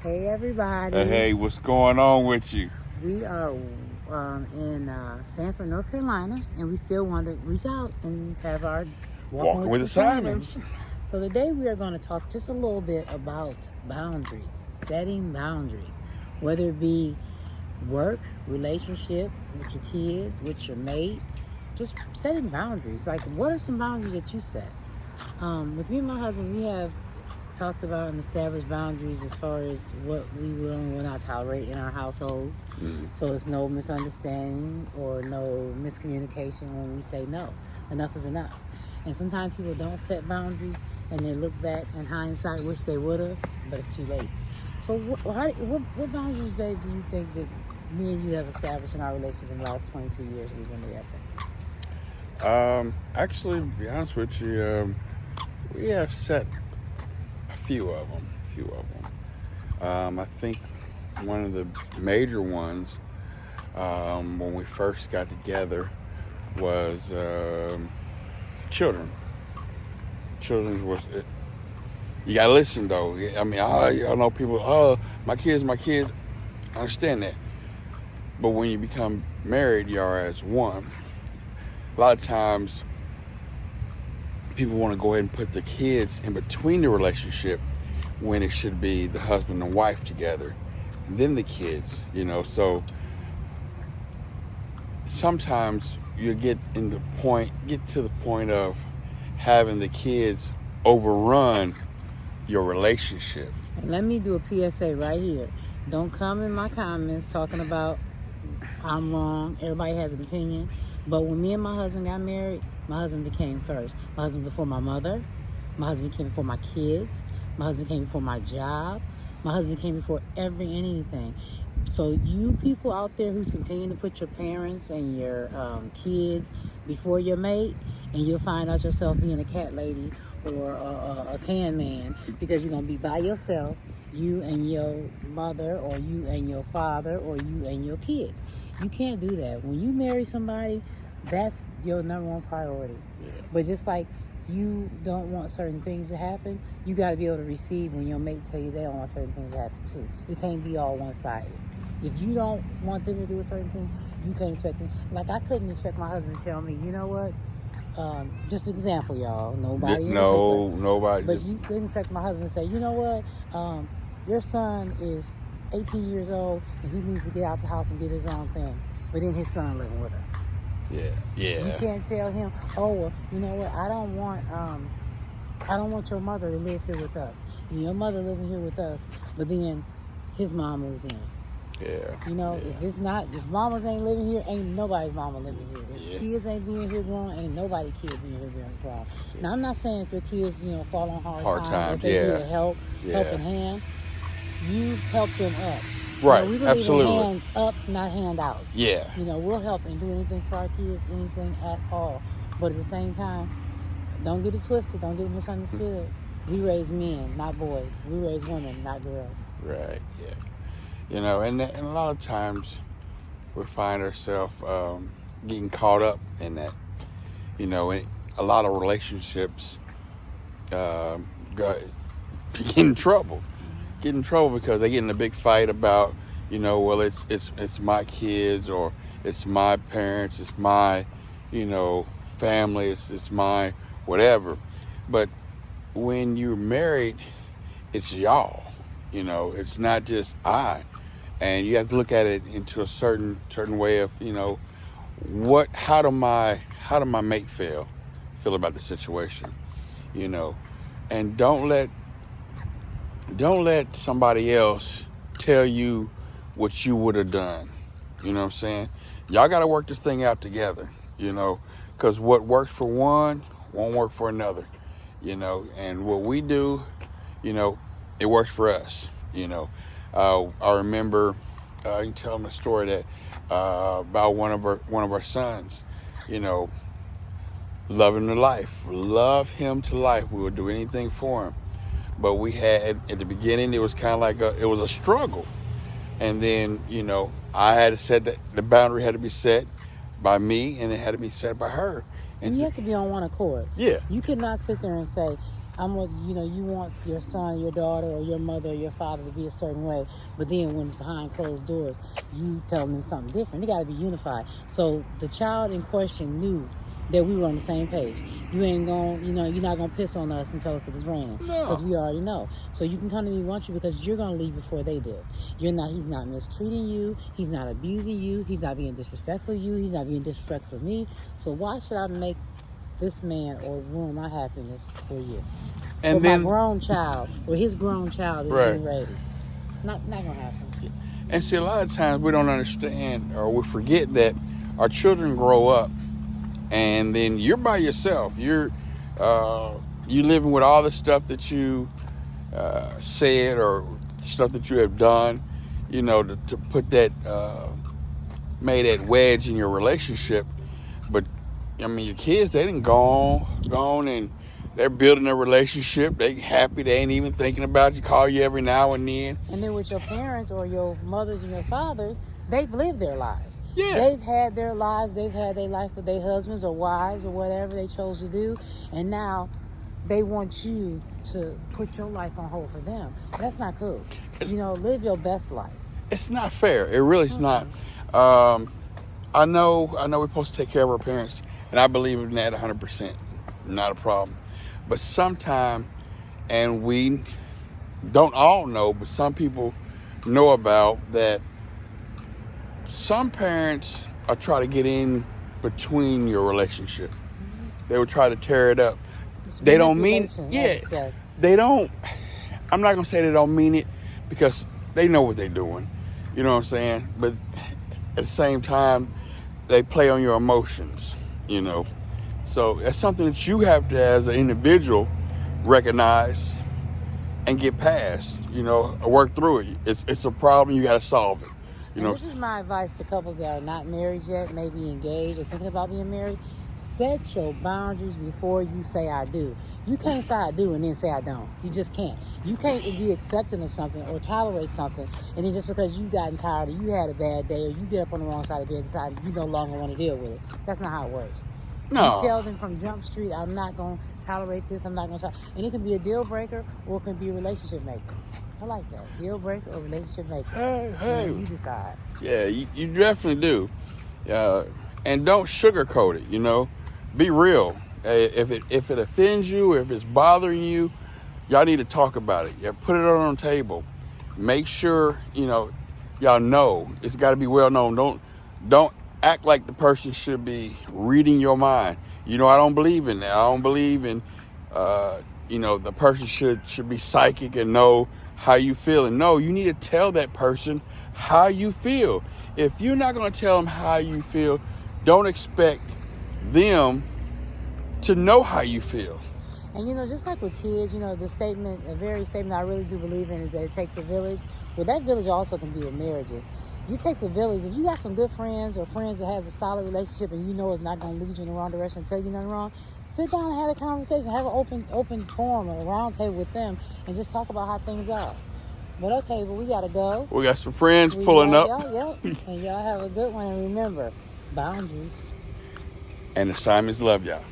Hey everybody. Hey, what's going on with you? We are in Sanford, North Carolina, and we still want to reach out and have our Walking with the Simons. So today we are going to talk just a little bit about boundaries, setting boundaries, whether it be work, relationship, with your kids, with your mate, just setting boundaries. Like, what are some boundaries that you set? With me and my husband, we have talked about and established boundaries as far as what we will and will not tolerate in our households. So it's no misunderstanding or no miscommunication when we say no. Enough is enough. And sometimes people don't set boundaries and they look back in hindsight, wish they would have, but it's too late. So what boundaries, babe, do you think that me and you have established in our relationship in the last 22 years we've been together? Actually, to be honest with you, we have set a few of them. I think one of the major ones when we first got together was children. Children was. You gotta listen though. I mean, I know people. My kids. I understand that, but when you become married, you are as one. A lot of times, people want to go ahead and put the kids in between the relationship when it should be the husband and wife together, and then the kids. So sometimes you get to the point of having the kids overrun your relationship. And let me do a PSA right here. Don't come in my comments talking about I'm wrong. Everybody has an opinion. But when me and my husband got married, my husband became first. My husband before my mother. My husband came before my kids. My husband came before my job. My husband came before anything. So you people out there who's continuing to put your parents and your kids before your mate, and you'll find out yourself being a cat lady or a can man because you're going to be by yourself, you and your mother or you and your father or you and your kids. You can't do that. When you marry somebody, that's your number one priority. But just like you don't want certain things to happen, you got to be able to receive when your mate tell you they don't want certain things to happen too. It can't be all one-sided. If you don't want them to do a certain thing, you can't expect them. Like, I couldn't expect my husband to tell me, you know what? Just example, y'all. Nobody. Nobody. But you couldn't expect my husband to say, you know what? Your son is 18 years old and he needs to get out the house and get his own thing. But then his son living with us. Yeah. You can't tell him, oh, well, you know what? I don't want your mother to live here with us. And your mother living here with us, but then his mom moves in. Yeah. If mamas ain't living here, ain't nobody's mama living here. If kids ain't being here grown, ain't nobody kid being here grown. Yeah. Now, I'm not saying if your kids, fall on hard times, if they need a helping hand, you help them up. Right, We believe absolutely. in hand ups, not handouts. Yeah. We'll help and do anything for our kids, anything at all. But at the same time, don't get it twisted, don't get it misunderstood. We raise men, not boys. We raise women, not girls. Right, yeah. And a lot of times we find ourselves getting caught up in that. And a lot of relationships get in trouble. Get in trouble because they get in a big fight about, well, it's my kids or it's my parents, it's my, family, it's my whatever. But when you're married, it's y'all. It's not just I. And you have to look at it into a certain way of, how do my mate feel about the situation, and don't let somebody else tell you what you would have done. You know what I'm saying? Y'all got to work this thing out together, because what works for one won't work for another, and what we do, it works for us, I remember I can tell them a story that about one of our sons, love him to life. We would do anything for him, but we had at the beginning it was kind of like it was a struggle, and then I had to set the boundary had to be set by me, and it had to be set by her. And you have to be on one accord. Yeah. You cannot sit there and say, you want your son, your daughter, or your mother, or your father to be a certain way, but then when it's behind closed doors, you tell them something different. They got to be unified. So the child in question knew that we were on the same page. You ain't you're not gonna piss on us and tell us that it's raining, because we already know. So you can come to me once because you're gonna leave before they did. He's not mistreating you. He's not abusing you. He's not being disrespectful to you. He's not being disrespectful to me. So why should I make this man or ruin my happiness for you? And for then my grown child or his grown child is being raised. Not gonna happen. And see, a lot of times we don't understand, or we forget that our children grow up, and then you're by yourself. You're you living with all the stuff that you said or stuff that you have done, to put that made that wedge in your relationship. But I mean, your kids, they didn't gone and they're building a relationship. They happy. They ain't even thinking about you. Call you every now and then. And then with your parents or your mothers and your fathers, they've lived their lives. Yeah. They've had their lives. They've had their life with their husbands or wives or whatever they chose to do. And now they want you to put your life on hold for them. That's not cool. Live your best life. It's not fair. It really is not. I know we're supposed to take care of our parents, and I believe in that 100%. Not a problem. But sometimes, and we don't all know, but some people know about that, some parents are trying to get in between your relationship. They will try to tear it up. They don't mean, they don't, I'm not going to say they don't mean it, because they know what they're doing. You know what I'm saying? But at the same time, they play on your emotions, So that's something that you have to, as an individual, recognize and get past, work through it. It's a problem, you got to solve it. This is my advice to couples that are not married yet, maybe engaged or thinking about being married. Set your boundaries before you say I do. You can't say I do and then say I don't. You just can't. You can't be accepting of something or tolerate something, and then just because you've gotten tired or you had a bad day or you get up on the wrong side of the bed and decide you no longer want to deal with it. That's not how it works. No. You tell them from Jump Street, I'm not going to tolerate this, I'm not going to tolerate. And it can be a deal breaker or it can be a relationship maker. I like that. Deal breaker or relationship maker. Hey. You decide. Yeah, you definitely do. And don't sugarcoat it, Be real. If it offends you, if it's bothering you, y'all need to talk about it. Yeah, put it on the table. Make sure, y'all know. It's got to be well known. Don't act like the person should be reading your mind. I don't believe in that. I don't believe in, the person should be psychic and know how you feel. And no, you need to tell that person how you feel. If you're not going to tell them how you feel, don't expect them to know how you feel. And just like with kids, a very statement I really do believe in is that it takes a village. Well, that village also can be in marriages. It takes a village. If you got some good friends or friends that has a solid relationship and it's not going to lead you in the wrong direction and tell you nothing wrong, sit down and have a conversation. Have an open forum or a round table with them and just talk about how things are. But okay, we got to go. We got some friends pulling up. Yep. And y'all have a good one. And remember, boundaries. And assignments love y'all.